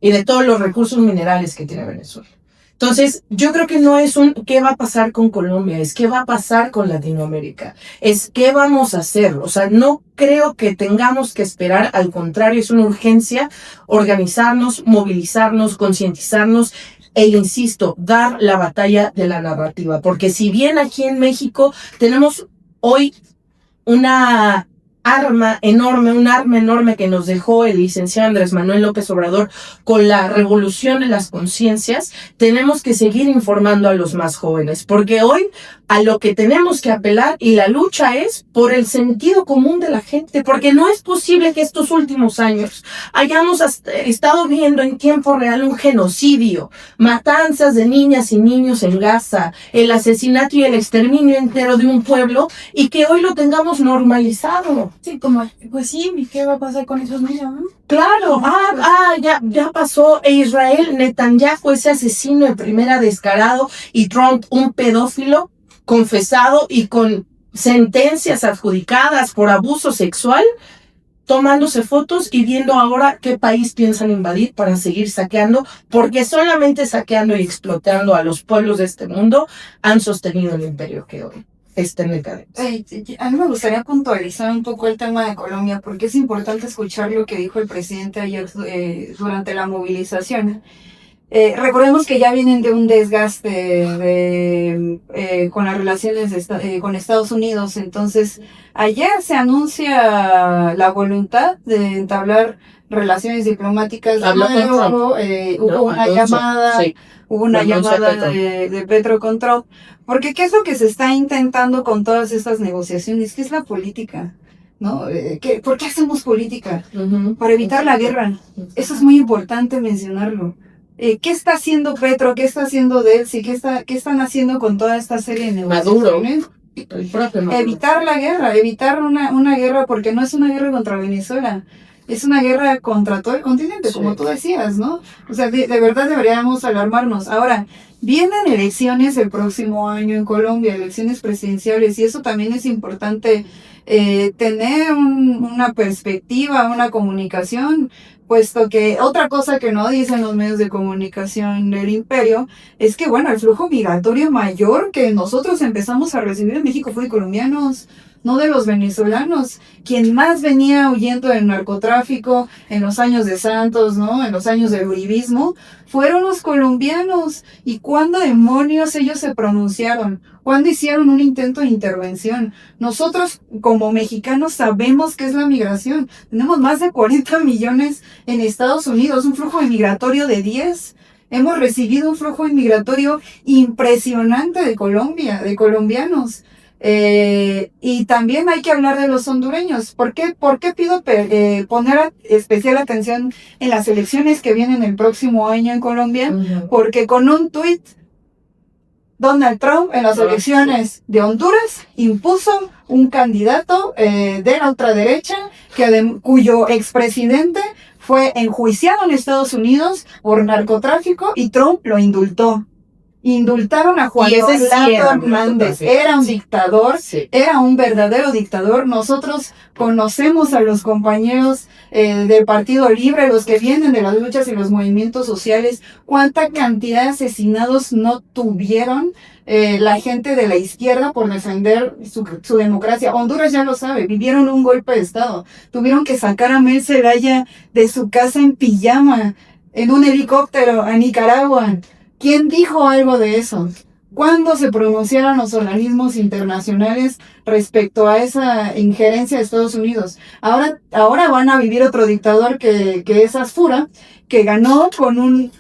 y de todos los recursos minerales que tiene Venezuela. Entonces, yo creo que no es qué va a pasar con Colombia, es qué va a pasar con Latinoamérica, es qué vamos a hacer. O sea, no creo que tengamos que esperar, al contrario, es una urgencia organizarnos, movilizarnos, concientizarnos e, insisto, dar la batalla de la narrativa. Porque si bien aquí en México tenemos hoy una un arma enorme que nos dejó el licenciado Andrés Manuel López Obrador con la revolución de las conciencias, tenemos que seguir informando a los más jóvenes, porque hoy a lo que tenemos que apelar y la lucha es por el sentido común de la gente, porque no es posible que estos últimos años hayamos estado viendo en tiempo real un genocidio, matanzas de niñas y niños en Gaza, el asesinato y el exterminio entero de un pueblo, y que hoy lo tengamos normalizado. Sí, como, pues sí, ¿y qué va a pasar con esos niños, no? Claro, ya pasó. Israel, Netanyahu, ese asesino de primera descarado, y Trump, un pedófilo confesado y con sentencias adjudicadas por abuso sexual, tomándose fotos y viendo ahora qué país piensan invadir para seguir saqueando, porque solamente saqueando y explotando a los pueblos de este mundo han sostenido el imperio que hoy está en decadencia. A mí me gustaría puntualizar un poco el tema de Colombia, porque es importante escuchar lo que dijo el presidente ayer durante la movilización. Recordemos que ya vienen de un desgaste con las relaciones con Estados Unidos. Entonces, ayer se anuncia la voluntad de entablar relaciones diplomáticas. Hubo una llamada, sí, de Petro con Trump. Porque ¿qué es lo que se está intentando con todas estas negociaciones? ¿Qué es la política? ¿No? ¿Por qué hacemos política? Para evitar la guerra. Eso es muy importante mencionarlo. ¿Qué está haciendo Petro? ¿Qué está haciendo Delcy? ¿Qué están haciendo con toda esta serie de negociaciones? Maduro. Evitar la guerra, evitar una guerra, porque no es una guerra contra Venezuela, es una guerra contra todo el continente, sí, como tú decías, ¿no? O sea, de verdad deberíamos alarmarnos. Ahora, vienen elecciones el próximo año en Colombia, elecciones presidenciales, y eso también es importante, tener una perspectiva, una comunicación, puesto que otra cosa que no dicen los medios de comunicación del imperio es que, bueno, el flujo migratorio mayor que nosotros empezamos a recibir en México fue de colombianos, no de los venezolanos. Quien más venía huyendo del narcotráfico en los años de Santos, ¿no? En los años del uribismo, fueron los colombianos. ¿Y cuándo demonios ellos se pronunciaron? ¿Cuándo hicieron un intento de intervención? Nosotros, como mexicanos, sabemos qué es la migración. Tenemos más de 40 millones en Estados Unidos, un flujo migratorio de 10. Hemos recibido un flujo migratorio impresionante de Colombia, de colombianos. Y también hay que hablar de los hondureños. ¿Por qué pido poner especial atención en las elecciones que vienen el próximo año en Colombia? Porque con un tuit, Donald Trump en las elecciones de Honduras impuso un candidato de la ultraderecha cuyo expresidente fue enjuiciado en Estados Unidos por narcotráfico y Trump lo indultó. Indultaron a Juan Orlando Hernández. Era un dictador, era un verdadero dictador. Nosotros conocemos a los compañeros del Partido Libre, los que vienen de las luchas y los movimientos sociales, cuánta cantidad de asesinados no tuvieron la gente de la izquierda por defender su democracia. Honduras ya lo sabe, vivieron un golpe de Estado. Tuvieron que sacar a Mel Zelaya de su casa en pijama, en un helicóptero a Nicaragua. ¿Quién dijo algo de eso? ¿Cuándo se pronunciaron los organismos internacionales respecto a esa injerencia de Estados Unidos? Ahora van a vivir otro dictador que es Asfura, que ganó con un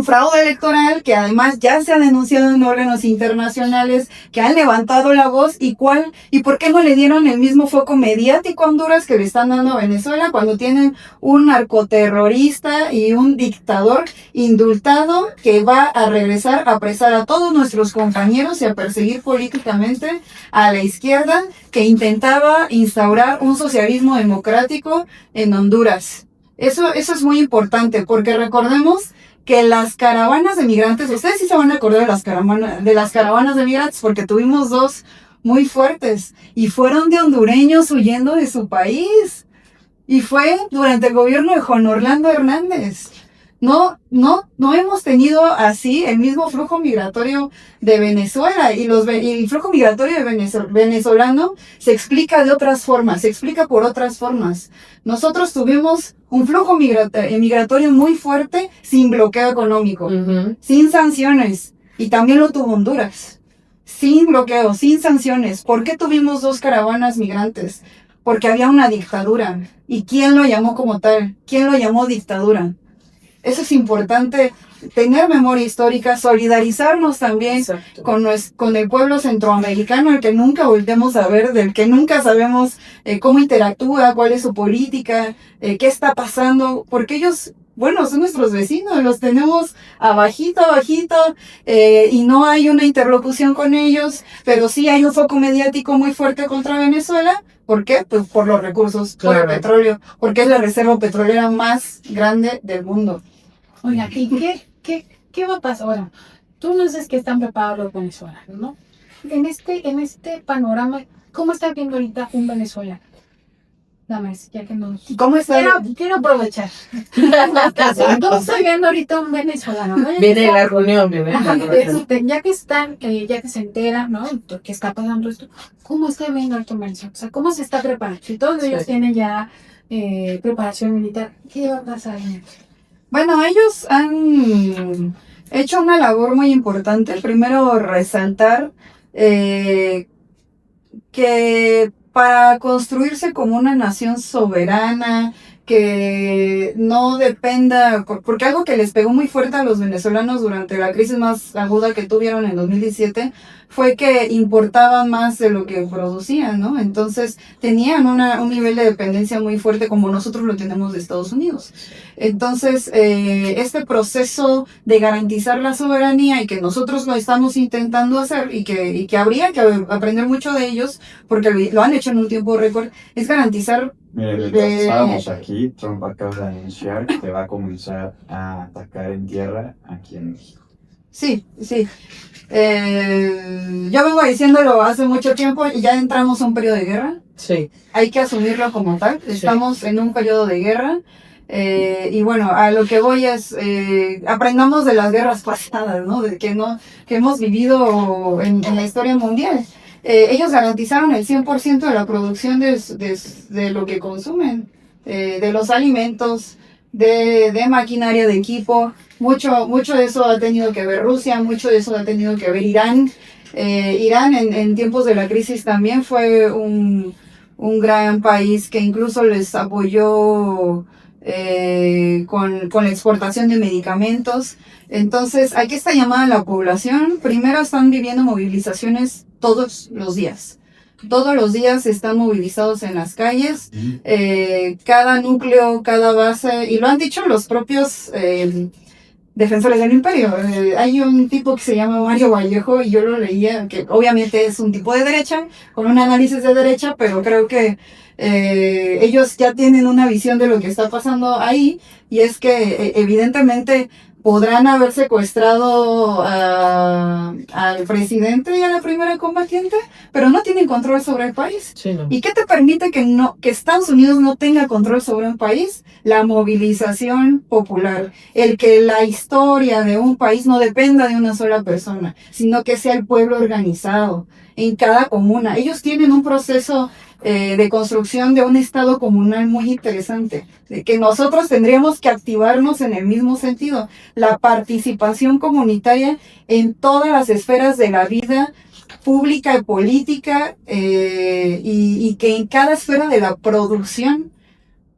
fraude electoral, que además ya se ha denunciado en órganos internacionales, que han levantado la voz. ¿Y por qué no le dieron el mismo foco mediático a Honduras que le están dando a Venezuela cuando tienen un narcoterrorista y un dictador indultado que va a regresar a apresar a todos nuestros compañeros y a perseguir políticamente a la izquierda que intentaba instaurar un socialismo democrático en Honduras? Eso es muy importante, porque recordemos que las caravanas de migrantes, ustedes sí se van a acordar de las caravanas de migrantes, porque tuvimos dos muy fuertes, y fueron de hondureños huyendo de su país, y fue durante el gobierno de Juan Orlando Hernández. No hemos tenido así el mismo flujo migratorio de Venezuela, y el flujo migratorio venezolano se explica de otras formas, se explica por otras formas. Nosotros tuvimos un flujo migratorio muy fuerte sin bloqueo económico, sin sanciones, y también lo tuvo Honduras. sin bloqueo, sin sanciones. ¿Por qué tuvimos 2 caravanas migrantes? Porque había una dictadura. ¿Y quién lo llamó como tal? ¿Quién lo llamó dictadura? Eso es importante, tener memoria histórica, solidarizarnos también con el pueblo centroamericano, al que nunca volvemos a ver, del que nunca sabemos cómo interactúa, cuál es su política, qué está pasando, porque ellos, bueno, son nuestros vecinos, los tenemos abajito, y no hay una interlocución con ellos, pero sí hay un foco mediático muy fuerte contra Venezuela. ¿Por qué? Pues por los recursos, por el petróleo, porque es la reserva petrolera más grande del mundo. Oiga, ¿y qué va a pasar? Ahora, tú nos dices que están preparados los venezolanos, ¿no? En este panorama, ¿cómo está viendo ahorita un venezolano? Dame, ya que nos... ¿Cómo está? Quiero aprovechar. ¿Cómo está viendo ahorita un venezolano? ¿No? Viene la reunión, Ya que están, ya que se enteran, ¿no? Que está pasando esto, ¿cómo está viendo ahorita un venezolano? O sea, ¿cómo se está preparando? Si todos ellos tienen ya preparación militar, ¿qué va a pasar? Bueno, ellos han hecho una labor muy importante. Primero, resaltar que para construirse como una nación soberana, que no dependa, porque algo que les pegó muy fuerte a los venezolanos durante la crisis más aguda que tuvieron en 2017 fue que importaban más de lo que producían, ¿no? Entonces tenían un nivel de dependencia muy fuerte como nosotros lo tenemos de Estados Unidos. Entonces, este proceso de garantizar la soberanía y que nosotros lo estamos intentando hacer y que habría que aprender mucho de ellos, porque lo han hecho en un tiempo récord, es garantizar. Mientras estábamos aquí, Trump acaba de anunciar que va a comenzar a atacar en tierra aquí en México. Sí. Yo vengo diciéndolo hace mucho tiempo y ya entramos a un periodo de guerra. Sí. Hay que asumirlo como tal. Estamos en un periodo de guerra. Y bueno, a lo que voy es, aprendamos de las guerras pasadas, ¿no? Que hemos vivido en la historia mundial. Ellos garantizaron el 100% de la producción de lo que consumen, de los alimentos, de maquinaria, de equipo. Mucho de eso ha tenido que ver Rusia, mucho de eso ha tenido que ver Irán. Irán en tiempos de la crisis también fue un gran país que incluso les apoyó con la exportación de medicamentos. Entonces, aquí está llamada a la población. Primero están viviendo movilizaciones todos los días. Todos los días están movilizados en las calles, cada núcleo, cada base, y lo han dicho los propios defensores del imperio. Hay un tipo que se llama Mario Vallejo, y yo lo leía, que obviamente es un tipo de derecha, con un análisis de derecha, pero creo que ellos ya tienen una visión de lo que está pasando ahí, y es que evidentemente podrán haber secuestrado al presidente y a la primera combatiente, pero no tienen control sobre el país. Sí, no. ¿Y qué te permite que Estados Unidos no tenga control sobre un país? La movilización popular. El que la historia de un país no dependa de una sola persona, sino que sea el pueblo organizado en cada comuna. Ellos tienen un proceso de construcción de un estado comunal muy interesante, de que nosotros tendríamos que activarnos en el mismo sentido, la participación comunitaria en todas las esferas de la vida pública y política, y que en cada esfera de la producción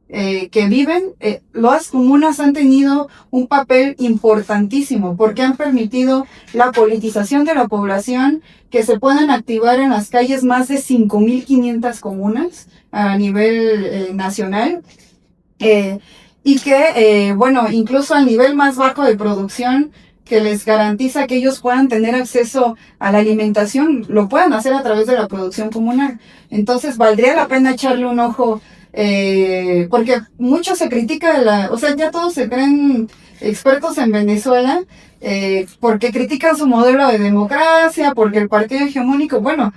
que viven, las comunas han tenido un papel importantísimo porque han permitido la politización de la población, que se puedan activar en las calles más de 5.500 comunas a nivel nacional, y que, bueno, incluso al nivel más bajo de producción, que les garantiza que ellos puedan tener acceso a la alimentación, lo puedan hacer a través de la producción comunal. Entonces, valdría la pena echarle un ojo, porque mucho se critica o sea, ya todos se creen expertos en Venezuela, porque critican su modelo de democracia, porque el partido hegemónico, bueno,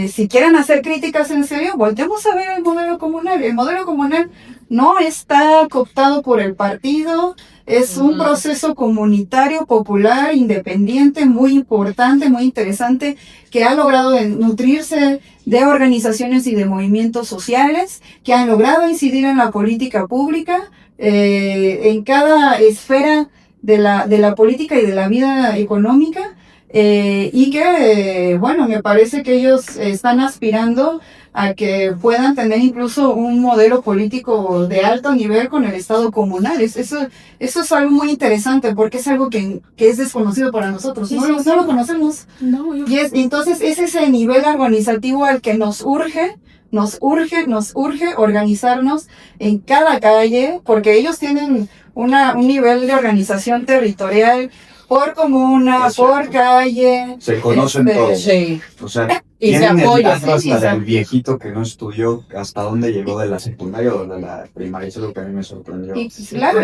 si quieren hacer críticas en serio, volvemos a ver el modelo comunal. El modelo comunal no está cooptado por el partido, es un proceso comunitario, popular, independiente, muy importante, muy interesante, que ha logrado nutrirse de organizaciones y de movimientos sociales, que han logrado incidir en la política pública, en cada esfera de la política y de la vida económica. y que, bueno, me parece que ellos están aspirando a que puedan tener incluso un modelo político de alto nivel con el Estado comunal. Eso es algo muy interesante porque es algo que es desconocido para nosotros. Sí, No, sí, no sí. lo conocemos. No, yo Y entonces es ese nivel organizativo al que nos urge organizarnos en cada calle, porque ellos tienen un nivel de organización territorial por comuna, Eso. por calle. Se conocen todos. Sí. O sea, Y se tienen el apoyan. dato Sí, hasta sí. del viejito que no estudió hasta dónde llegó de la secundaria o de la primaria. Eso es lo que a mí me sorprendió. Y claro,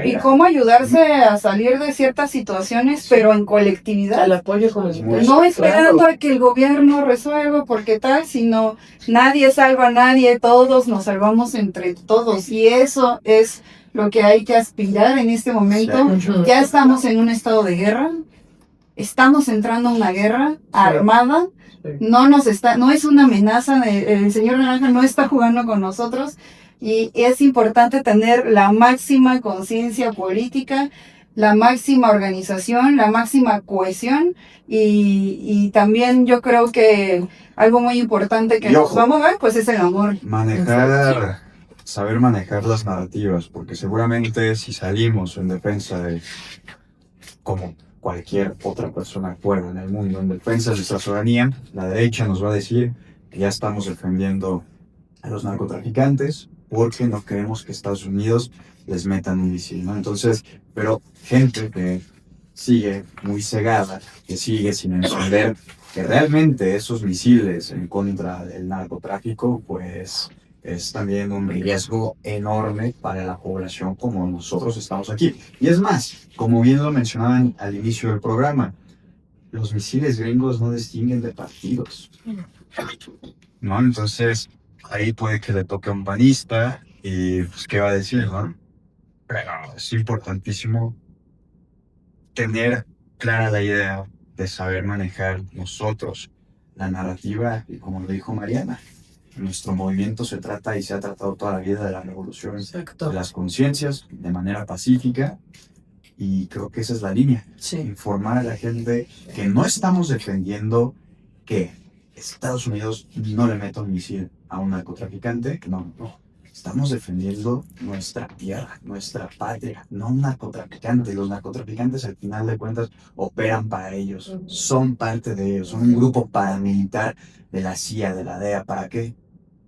y cómo ayudarse a salir de ciertas situaciones, pero en colectividad. El apoyo comunitario. No esperando a que el gobierno resuelva porque tal, sino nadie salva a nadie, todos nos salvamos entre todos. Y eso es lo que hay que aspirar en este momento. Ujú. Ya estamos en un estado de guerra, estamos entrando a una guerra armada. Sí. No es una amenaza, el señor Naranja no está jugando con nosotros y es importante tener la máxima conciencia política, la máxima organización, la máxima cohesión y también yo creo que algo muy importante que Y nos ojo. va a mover pues es el amor. Saber manejar las narrativas, porque seguramente si salimos en defensa de, como cualquier otra persona fuera en el mundo, en defensa de nuestra soberanía, la derecha nos va a decir que ya estamos defendiendo a los narcotraficantes porque no queremos que Estados Unidos les metan un misil, ¿no? Entonces, pero gente que sigue muy cegada, que sigue sin entender que realmente esos misiles en contra del narcotráfico, pues es también un riesgo enorme para la población como nosotros estamos aquí. Y es más, como bien lo mencionaban al inicio del programa, los misiles gringos no distinguen de partidos, ¿no? Entonces, ahí puede que le toque a un panista y pues, ¿qué va a decir, no? Pero es importantísimo tener clara la idea de saber manejar nosotros la narrativa y como lo dijo Mariana, nuestro movimiento se trata y se ha tratado toda la vida de la revolución Exacto. de las conciencias de manera pacífica y creo que esa es la línea, Sí. informar a la gente que no estamos defendiendo que Estados Unidos no le meta un misil a un narcotraficante, no. Estamos defendiendo nuestra tierra, nuestra patria, no un narcotraficante. Los narcotraficantes al final de cuentas operan para ellos, son parte de ellos, son un grupo paramilitar de la CIA, de la DEA. ¿Para qué?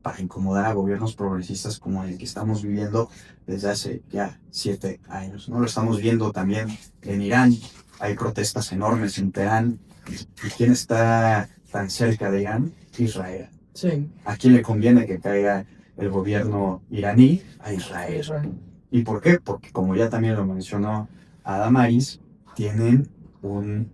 Para incomodar a gobiernos progresistas como el que estamos viviendo desde hace ya 7 años. ¿No? Lo estamos viendo también en Irán, hay protestas enormes en Teherán. ¿Y quién está tan cerca de Irán? Israel. Sí. ¿A quién le conviene que caiga el gobierno iraní? A Israel. ¿Y por qué? Porque como ya también lo mencionó Adamaris, tienen un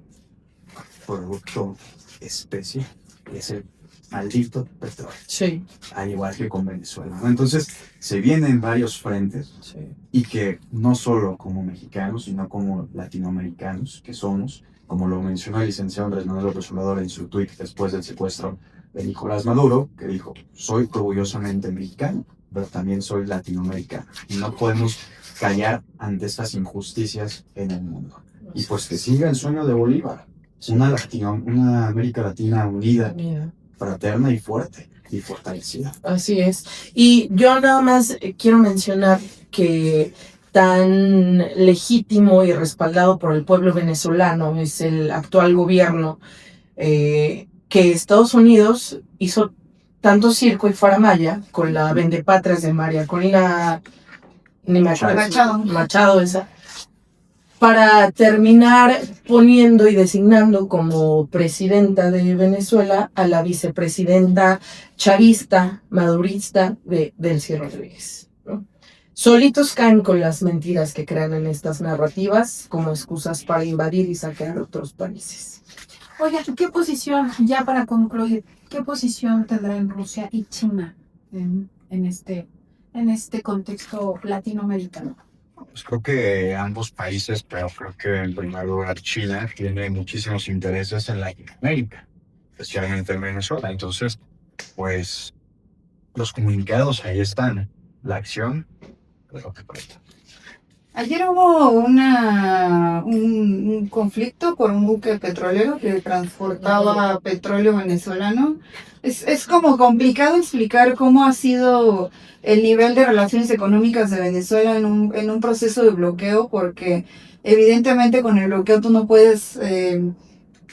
producto especie, que es el maldito petróleo. Sí. Al igual que con Venezuela, ¿no? Entonces, se vienen varios frentes Sí. y que no solo como mexicanos, sino como latinoamericanos que somos, como lo mencionó el licenciado Andrés Manuel López Obrador en su tuit después del secuestro de Nicolás Maduro, que dijo, soy orgullosamente mexicano, pero también soy latinoamericano. Y no podemos callar ante estas injusticias en el mundo. Y pues que siga el sueño de Bolívar, una América Latina unida, Mira. fraterna y fuerte y fortalecida. Así es. Y yo nada más quiero mencionar que tan legítimo y respaldado por el pueblo venezolano es el actual gobierno, que Estados Unidos hizo tanto circo y faramalla con la vendepatrias de María Corina ni me acuerdo, Machado esa, para terminar poniendo y designando como presidenta de Venezuela a la vicepresidenta chavista, madurista de Delcy Rodríguez, ¿no? Solitos caen con las mentiras que crean en estas narrativas como excusas para invadir y saquear otros países. Oiga, ¿qué posición, ya para concluir, qué posición tendrán Rusia y China en este contexto latinoamericano? Pues creo que ambos países, pero creo que en primer lugar China tiene muchísimos intereses en Latinoamérica, especialmente en Venezuela. Entonces, pues los comunicados ahí están, la acción, creo que falta. Ayer hubo un conflicto por un buque petrolero que transportaba petróleo venezolano. Es como complicado explicar cómo ha sido el nivel de relaciones económicas de Venezuela en un proceso de bloqueo, porque evidentemente con el bloqueo tú no puedes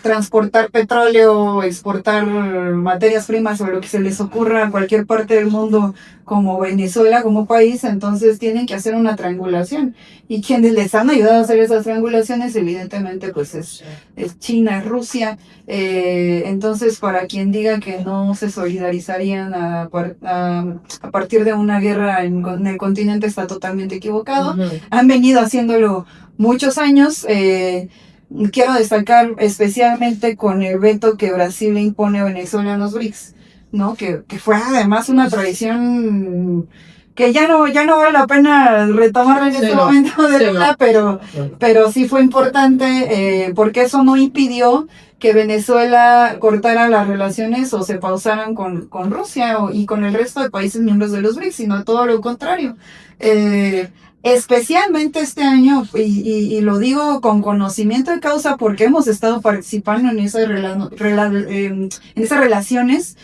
transportar petróleo, exportar materias primas o lo que se les ocurra a cualquier parte del mundo como Venezuela, como país. Entonces tienen que hacer una triangulación. Y quienes les han ayudado a hacer esas triangulaciones, evidentemente, pues es China, es Rusia. Entonces, para quien diga que no se solidarizarían a partir de una guerra en el continente, está totalmente equivocado. Han venido haciéndolo muchos años. Quiero destacar especialmente con el veto que Brasil le impone a Venezuela en los BRICS, ¿no? Que fue además una tradición que ya no vale la pena retomar en este momento de verdad, pero sí fue importante porque eso no impidió que Venezuela cortara las relaciones o se pausaran con Rusia y con el resto de países miembros de los BRICS, sino todo lo contrario. Especialmente este año, y lo digo con conocimiento de causa porque hemos estado participando en esas relaciones,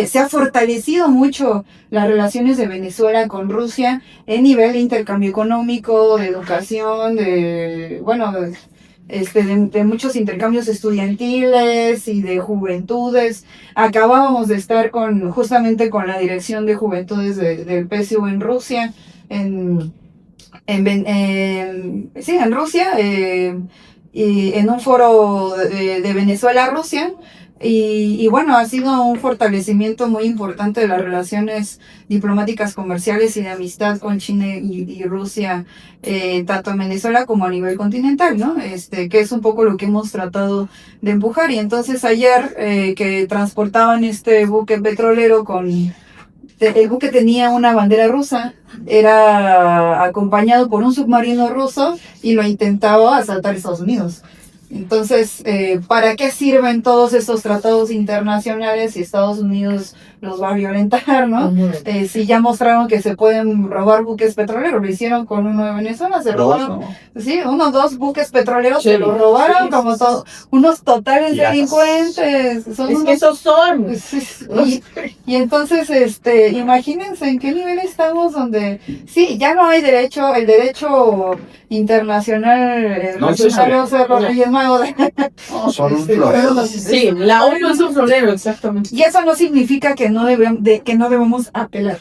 se ha fortalecido mucho las relaciones de Venezuela con Rusia en nivel de intercambio económico, de educación, de muchos intercambios estudiantiles y de juventudes. Acabábamos de estar justamente con la Dirección de Juventudes del PSU en Rusia, en Rusia, y en un foro de Venezuela-Rusia. Y bueno, ha sido un fortalecimiento muy importante de las relaciones diplomáticas, comerciales y de amistad con China y Rusia, tanto en Venezuela como a nivel continental, ¿no? Que es un poco lo que hemos tratado de empujar. Y entonces ayer que transportaban este buque petrolero el buque tenía una bandera rusa, era acompañado por un submarino ruso y lo intentaba asaltar Estados Unidos. Entonces, ¿para qué sirven todos estos tratados internacionales si Estados Unidos los va a violentar, ¿no? Si ya mostraron que se pueden robar buques petroleros, lo hicieron con uno de Venezuela, se robaron, sí, dos buques petroleros, se los robaron como todos, unos totales delincuentes. Que esos son. Y entonces, imagínense en qué nivel estamos donde, sí, ya no hay derecho, el derecho internacional, no, son un florero. Sí, la ONU es un florero, exactamente. Y eso no significa que no debemos apelar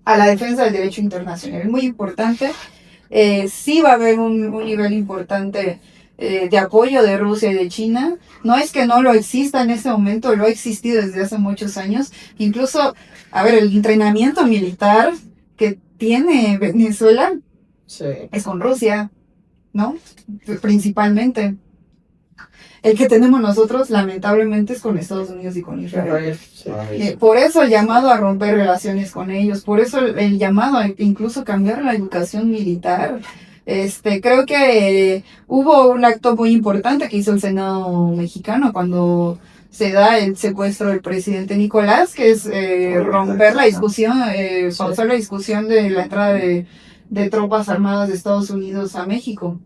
a la defensa del derecho internacional. Es muy importante. Sí va a haber un nivel importante de apoyo de Rusia y de China. No es que no lo exista en este momento, lo ha existido desde hace muchos años. Incluso, a ver, el entrenamiento militar que tiene Venezuela es con Rusia, ¿no? Principalmente. El que tenemos nosotros, lamentablemente, es con Estados Unidos y con Israel. Por eso el llamado a romper relaciones con ellos, por eso el llamado a incluso cambiar la educación militar. Creo que hubo un acto muy importante que hizo el Senado mexicano cuando se da el secuestro del presidente Nicolás, que es romper la discusión, pausar la discusión de la entrada de tropas armadas de Estados Unidos a México.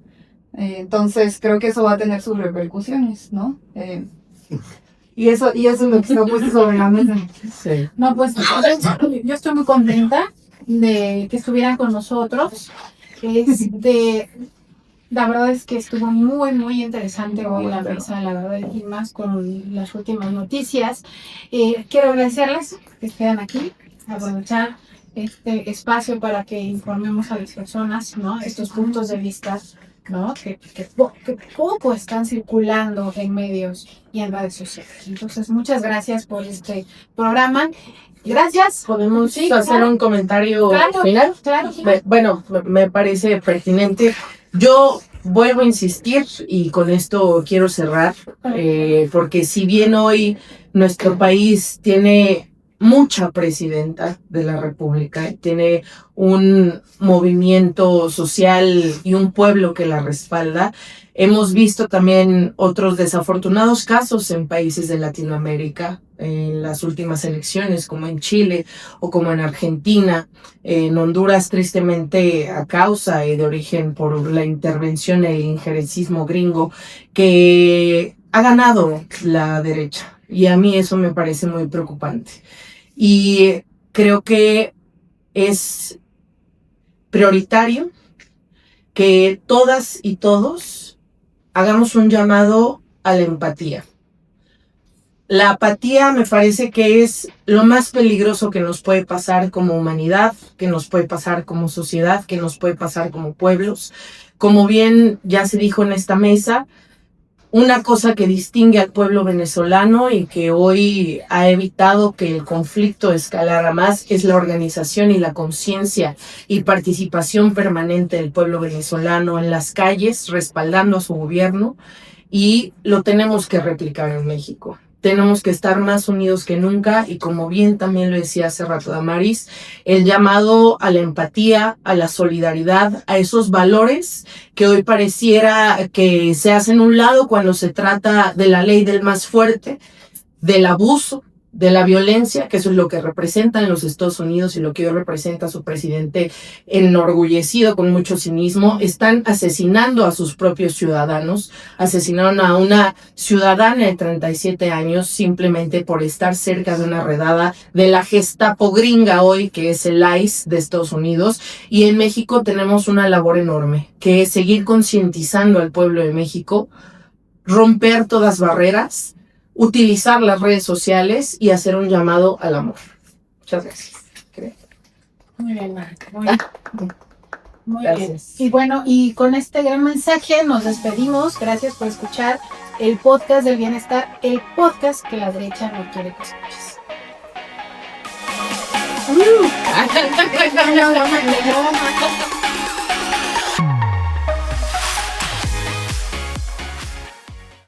Entonces creo que eso va a tener sus repercusiones, ¿no? Y eso es lo que está puesto sobre la mesa. Sí. No, pues yo estoy muy contenta de que estuvieran con nosotros. La verdad es que estuvo muy, muy interesante hoy la mesa, la verdad, y más con las últimas noticias. Quiero agradecerles que estén aquí, aprovechar este espacio para que informemos a las personas, ¿no? Estos puntos de vista, ¿no? Que poco están circulando en medios y en redes sociales. Entonces, muchas gracias por este programa. Gracias. ¿Podemos hacer un comentario final? Claro. Bueno, me parece pertinente. Yo vuelvo a insistir y con esto quiero cerrar, porque si bien hoy nuestro país tiene mucha presidenta de la República, tiene un movimiento social y un pueblo que la respalda. Hemos visto también otros desafortunados casos en países de Latinoamérica, en las últimas elecciones, como en Chile o como en Argentina, en Honduras, tristemente a causa y de origen por la intervención e injerencismo gringo, que ha ganado la derecha. Y a mí eso me parece muy preocupante. Y creo que es prioritario que todas y todos hagamos un llamado a la empatía. La apatía me parece que es lo más peligroso que nos puede pasar como humanidad, que nos puede pasar como sociedad, que nos puede pasar como pueblos. Como bien ya se dijo en esta mesa, una cosa que distingue al pueblo venezolano y que hoy ha evitado que el conflicto escalara más es la organización y la conciencia y participación permanente del pueblo venezolano en las calles, respaldando a su gobierno, y lo tenemos que replicar en México. Tenemos que estar más unidos que nunca y, como bien también lo decía hace rato Damaris, el llamado a la empatía, a la solidaridad, a esos valores que hoy pareciera que se hacen a un lado cuando se trata de la ley del más fuerte, del abuso, de la violencia, que eso es lo que representan los Estados Unidos y lo que hoy representa su presidente enorgullecido con mucho cinismo. Están asesinando a sus propios ciudadanos. Asesinaron a una ciudadana de 37 años simplemente por estar cerca de una redada de la Gestapo gringa hoy, que es el ICE de Estados Unidos. Y en México tenemos una labor enorme, que es seguir concientizando al pueblo de México, romper todas barreras, utilizar las redes sociales y hacer un llamado al amor. Muchas gracias. Muy bien, Marta. Muy bien. Muy Gracias. bien. Y bueno, y con este gran mensaje nos despedimos. Gracias por escuchar el podcast del bienestar, el podcast que la derecha no quiere que escuches.